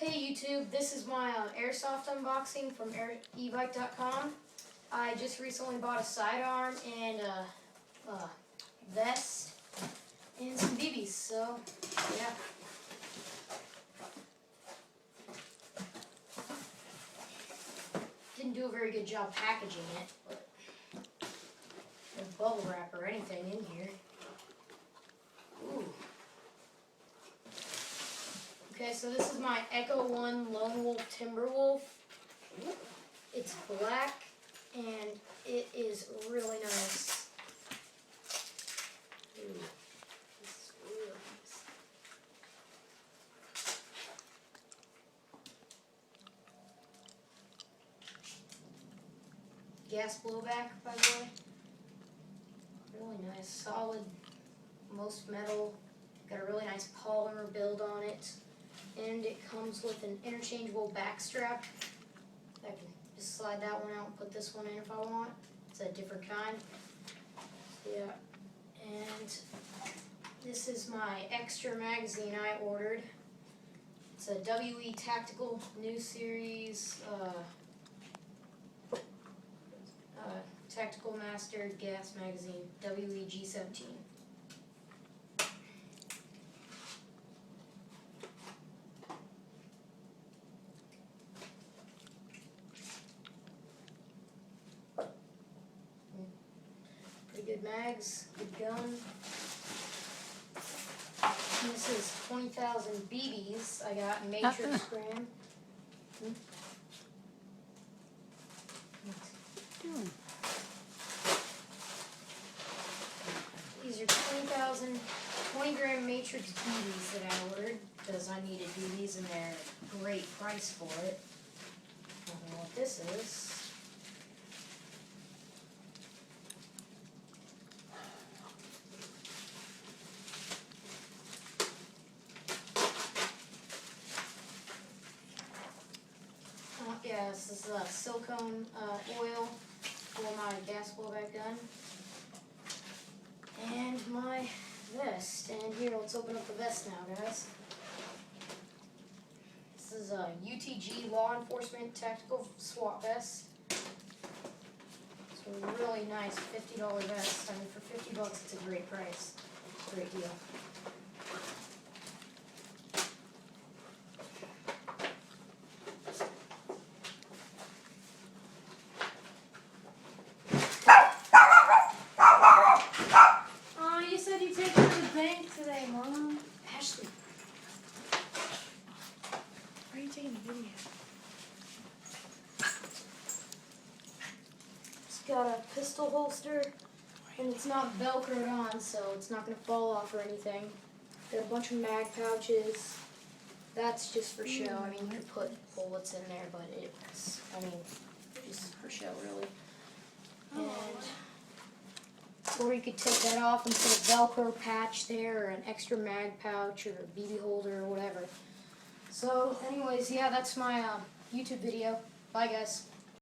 Hey YouTube, this is my airsoft unboxing from ebike.com. I just recently bought a sidearm and a vest and some BBs, so yeah. Didn't do a very good job packaging it, but no bubble wrap or anything in here. Ooh. Okay, so this is my Echo 1 Lone Wolf Timberwolf. It's black and it is really nice. Ooh, this is really nice. Gas blowback, by the way. Really nice, solid, most metal. Got a really nice polymer build on it. And it comes with an interchangeable back strap. I can just slide that one out and put this one in if I want. It's a different kind. Yeah. And this is my extra magazine I ordered. It's a WE Tactical New Series Tactical Master Gas Magazine, WE G17. Good mags, good gun. And this is 20,000 BBs I got in Matrix brand. These are 20 gram Matrix BBs that I ordered because I needed BBs and they're a great price for it. I don't know what this is. Yeah, this is silicone oil for my gas blowback gun. And my vest. And here, let's open up the vest now, guys. This is a UTG Law Enforcement Tactical SWAT vest. It's a really nice $50 vest. I mean, for $50, it's a great price. Great deal. You take it to the bank today, Mom. Ashley. Why are you taking the video? It's got a pistol holster, and it's not Velcroed on, so it's not going to fall off or anything. Got a bunch of mag pouches. That's just for show. I mean, you could put bullets in there, but it's, just for show, really. And or you could take that off and put a Velcro patch there, or an extra mag pouch, or a BB holder, or whatever. So, anyways, yeah, that's my YouTube video. Bye, guys.